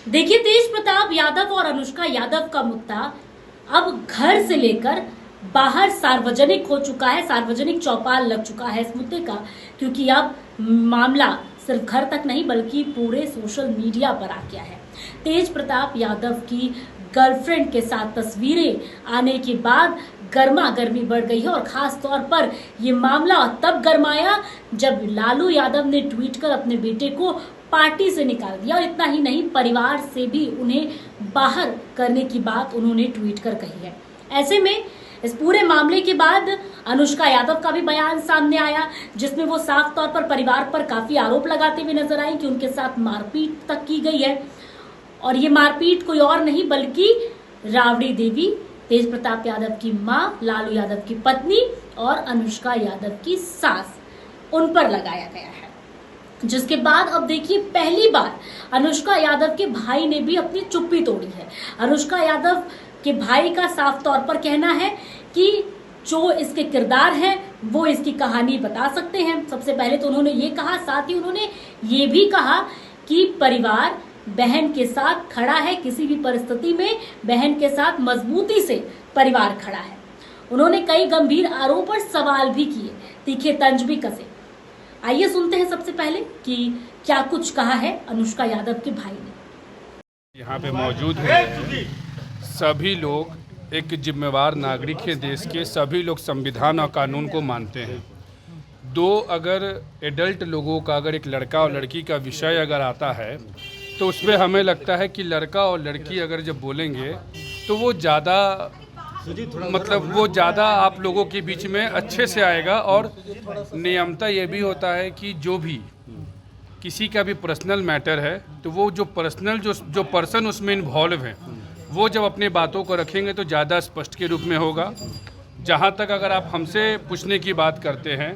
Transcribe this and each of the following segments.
देखिए, तेज प्रताप यादव और अनुष्का यादव का मुद्दा अब घर से लेकर बाहर सार्वजनिक हो चुका है। सार्वजनिक चौपाल लग चुका है इस मुद्दे का, क्योंकि अब मामला सिर्फ घर तक नहीं बल्कि पूरे सोशल मीडिया पर आ गया है। तेज प्रताप यादव की गर्लफ्रेंड के साथ तस्वीरें आने के बाद गर्मा गर्मी बढ़ गई है और खास तौर पर ये मामला तब गरमाया जब लालू यादव ने ट्वीट कर अपने बेटे को पार्टी से निकाल दिया और इतना ही नहीं, परिवार से भी उन्हें बाहर करने की बात उन्होंने ट्वीट कर कही है। ऐसे में इस पूरे मामले के बाद अनुष्का यादव का भी बयान सामने आया, जिसमें वो साफ तौर पर परिवार पर काफी आरोप लगाते हुए नजर आई कि उनके साथ मारपीट तक की गई है। और ये मारपीट कोई और नहीं बल्कि राबड़ी देवी, तेज प्रताप यादव की मां, लालू यादव की पत्नी और अनुष्का यादव की सास, उन पर लगाया गया है। जिसके बाद अब देखिए, पहली बार अनुष्का यादव के भाई ने भी अपनी चुप्पी तोड़ी है। अनुष्का यादव के भाई का साफ तौर पर कहना है कि जो इसके किरदार हैं वो इसकी कहानी बता सकते हैं। सबसे पहले तो उन्होंने ये कहा, साथ ही उन्होंने ये भी कहा कि परिवार बहन के साथ खड़ा है, किसी भी परिस्थिति में बहन के साथ मजबूती से परिवार खड़ा है। उन्होंने कई गंभीर आरोप और सवाल भी किए, तीखे तंज भी कसे। आइए सुनते हैं सबसे पहले कि क्या कुछ कहा है अनुष्का यादव के भाई ने। यहाँ पे मौजूद हैं सभी लोग, एक जिम्मेवार नागरिक है देश के, सभी लोग संविधान और कानून को मानते हैं। दो अगर एडल्ट लोगों का, अगर एक लड़का और लड़की का विषय अगर आता है तो उसमें हमें लगता है कि लड़का और लड़की अगर जब बोलेंगे तो वो ज़्यादा वो ज़्यादा आप लोगों के बीच में अच्छे से आएगा। और नियमता ये भी होता है कि जो भी किसी का भी पर्सनल मैटर है तो वो जो पर्सनल जो पर्सन उसमें इन्वॉल्व है वो जब अपने बातों को रखेंगे तो ज़्यादा स्पष्ट के रूप में होगा। जहाँ तक अगर आप हमसे पूछने की बात करते हैं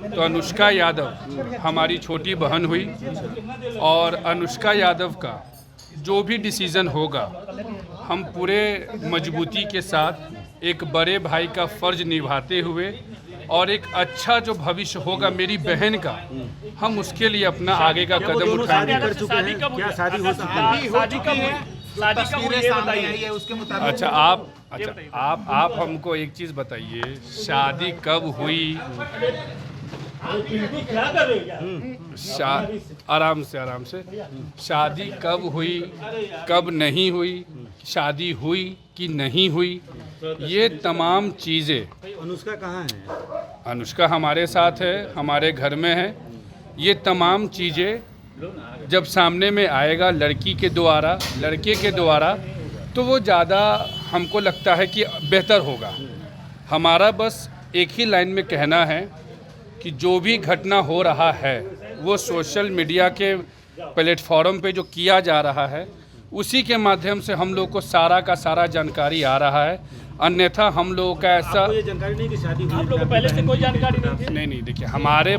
तो अनुष्का यादव हमारी छोटी बहन हुई और अनुष्का यादव का जो भी डिसीज़न होगा हम पूरे मजबूती के साथ एक बड़े भाई का फ़र्ज निभाते हुए और एक अच्छा जो भविष्य होगा मेरी बहन का, हम उसके लिए अपना आगे का कदम उठाएंगे। अच्छा आप हमको एक चीज़ बताइए, शादी कब हुई? आराम से शादी कब हुई, कब नहीं हुई, शादी हुई कि नहीं हुई, ये तमाम चीज़ें। अनुष्का कहाँ है? अनुष्का हमारे साथ है, हमारे घर में है। ये तमाम चीज़ें जब सामने में आएगा लड़की के द्वारा, लड़के के द्वारा, तो वो ज़्यादा हमको लगता है कि बेहतर होगा। हमारा बस एक ही लाइन में कहना है कि जो भी घटना हो रहा है वो सोशल मीडिया के प्लेटफॉर्म पे जो किया जा रहा है उसी के माध्यम से हम लोग को सारा का सारा जानकारी आ रहा है। अन्यथा हम लोगों का ऐसा ये जानकारी नहीं कि शादी हुई, आप लोगों को पहले से कोई जानकारी नहीं थी? नहीं देखिए, हमारे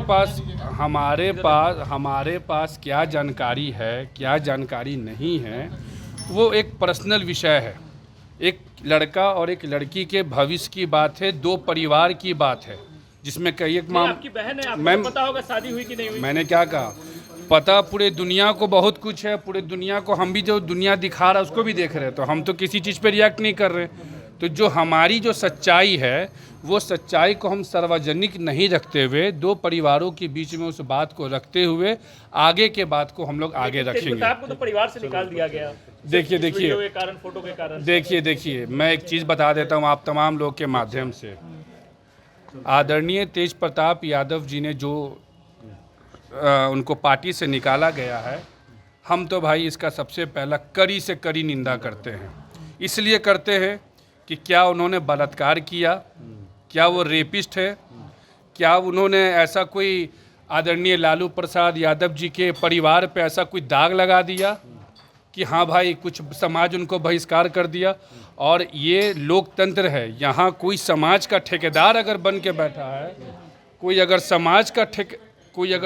पास क्या जानकारी है, क्या जानकारी नहीं है, वो एक पर्सनल विषय है। एक लड़का और एक लड़की के भविष्य की बात है, दो परिवार की बात है, जिसमें कई एक आपकी बहन है, आपको पता होगा शादी हुई कि नहीं हुई? मैंने क्या कहा, पता पूरे दुनिया को बहुत कुछ है। पूरे दुनिया को हम भी जो दुनिया दिखा रहा है उसको भी देख रहे हैं, तो हम तो किसी चीज़ पे रिएक्ट नहीं कर रहे। तो जो हमारी जो सच्चाई है वो सच्चाई को हम सार्वजनिक नहीं रखते हुए, दो परिवारों के बीच में उस बात को रखते हुए आगे के बात को हम लोग आगे रखेंगे। आपको तो परिवार से निकाल दिया गया। देखिए फोटो के कारण। देखिए मैं एक चीज़ बता देता हूँ आप तमाम लोग के माध्यम से। आदरणीय तेज प्रताप यादव जी ने जो उनको पार्टी से निकाला गया है, हम तो भाई इसका सबसे पहला कड़ी से कड़ी निंदा करते हैं। इसलिए करते हैं कि क्या उन्होंने बलात्कार किया, क्या वो रेपिस्ट है, क्या उन्होंने ऐसा कोई आदरणीय लालू प्रसाद यादव जी के परिवार पे ऐसा कोई दाग लगा दिया कि हाँ भाई कुछ समाज उनको बहिष्कार कर दिया। और ये लोकतंत्र है, यहाँ कोई समाज का ठेकेदार अगर बन के बैठा है, कोई अगर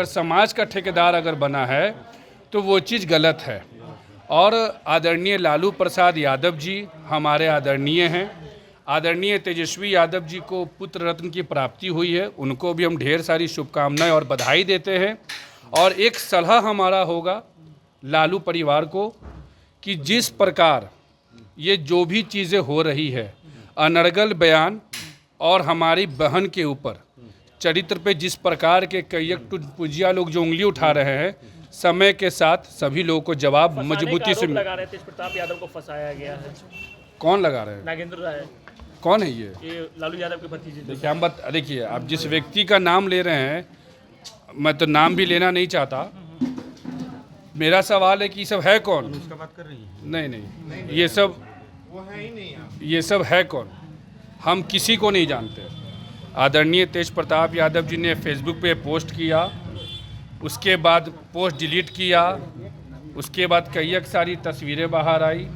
समाज का ठेकेदार अगर बना है तो वो चीज़ गलत है। और आदरणीय लालू प्रसाद यादव जी हमारे आदरणीय हैं। आदरणीय तेजस्वी यादव जी को पुत्र रत्न की प्राप्ति हुई है, उनको भी हम ढेर सारी शुभकामनाएं और बधाई देते हैं। और एक सलाह हमारा होगा लालू परिवार को कि जिस प्रकार ये जो भी चीज़ें हो रही है, अनर्गल बयान और हमारी बहन के ऊपर चरित्र पे जिस प्रकार के कई पुजिया लोग जो उंगली उठा रहे हैं, समय के साथ सभी लोगों को जवाब मजबूती से लगा रहे थे। तेज प्रताप यादव को फंसाया गया है। कौन लगा रहे हैं? नागेंद्र राय। कौन है ये लालू यादव के भतीजे। देखिए देखिए, आप जिस व्यक्ति का नाम ले रहे हैं, मैं तो नाम भी लेना नहीं चाहता। मेरा सवाल है कि ये सब है कौन? उसका बात कर रही है? नहीं, ये सब है कौन? हम किसी को नहीं जानते। आदरणीय तेज प्रताप यादव जी ने फेसबुक पे पोस्ट किया, उसके बाद पोस्ट डिलीट किया, उसके बाद कई सारी तस्वीरें बाहर आई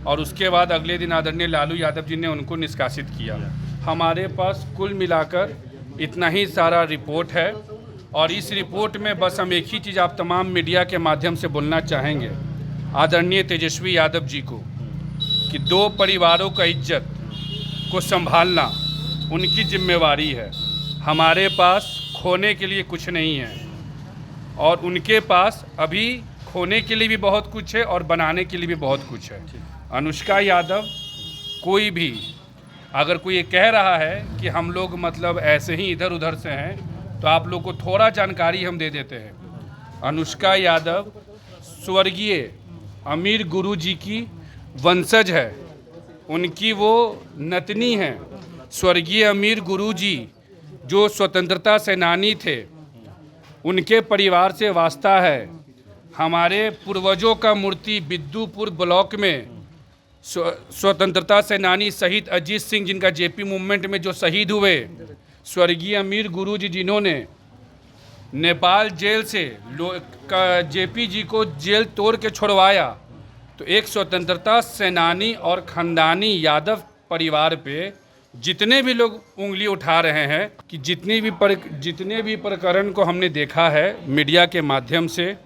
और उसके बाद अगले दिन आदरणीय लालू यादव जी ने उनको निष्कासित किया। हमारे पास कुल मिलाकर इतना ही सारा रिपोर्ट है और इस रिपोर्ट में बस हम एक ही चीज़ आप तमाम मीडिया के माध्यम से बोलना चाहेंगे आदरणीय तेजस्वी यादव जी को कि दो परिवारों का इज्जत को संभालना उनकी जिम्मेवारी है। हमारे पास खोने के लिए कुछ नहीं है और उनके पास अभी खोने के लिए भी बहुत कुछ है और बनाने के लिए भी बहुत कुछ है। अनुष्का यादव, कोई भी अगर कोई ये कह रहा है कि हम लोग मतलब ऐसे ही इधर उधर से हैं, तो आप लोग को थोड़ा जानकारी हम दे देते हैं। अनुष्का यादव स्वर्गीय अमीर गुरुजी की वंशज है, उनकी वो नतनी है। स्वर्गीय अमीर गुरुजी जो स्वतंत्रता सेनानी थे, उनके परिवार से वास्ता है। हमारे पूर्वजों का मूर्ति बिद्दूपुर ब्लॉक में स्वतंत्रता सेनानी शहीद अजीत सिंह, जिनका जेपी मूवमेंट में जो शहीद हुए, स्वर्गीय अमीर गुरुजी जिन्होंने नेपाल जेल से जेपी जी को जेल तोड़ के छुड़वाया, तो एक स्वतंत्रता सेनानी और खानदानी यादव परिवार पे जितने भी लोग उंगली उठा रहे हैं कि जितने भी प्रकरण को हमने देखा है मीडिया के माध्यम से,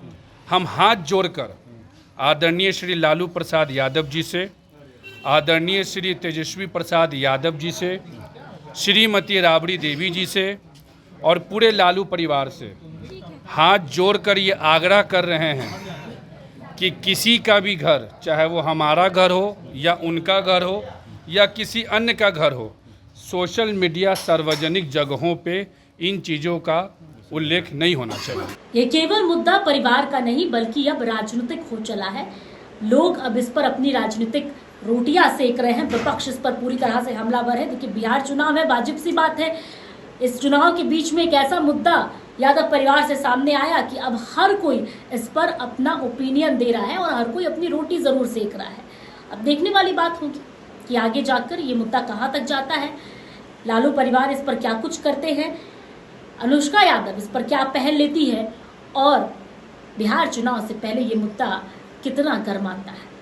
हम हाथ जोड़कर आदरणीय श्री लालू प्रसाद यादव जी से, आदरणीय श्री तेजस्वी प्रसाद यादव जी से, श्रीमती राबड़ी देवी जी से और पूरे लालू परिवार से हाथ जोड़कर ये आग्रह कर रहे हैं कि किसी का भी घर, चाहे वो हमारा घर हो या उनका घर हो या किसी अन्य का घर हो, सोशल मीडिया सार्वजनिक जगहों पे इन चीज़ों का उल्लेख नहीं होना चाहिए। ये केवल मुद्दा परिवार का नहीं बल्कि अब राजनीतिक हो चला है। लोग अब इस पर अपनी राजनीतिक रोटियां सेक रहे हैं। विपक्ष इस पर पूरी तरह से हमलावर है। देखिए, बिहार चुनाव है, वाजिब सी बात है। इस चुनाव के बीच में एक ऐसा मुद्दा यादव परिवार से सामने आया कि अब हर कोई इस पर अपना ओपिनियन दे रहा है और हर कोई अपनी रोटी जरूर सेक रहा है। अब देखने वाली बात होगी कि आगे जाकर ये मुद्दा कहां तक जाता है, लालू परिवार इस पर क्या कुछ करते हैं, अनुष्का यादव इस पर क्या पहल लेती है और बिहार चुनाव से पहले ये मुद्दा कितना गर्माता है।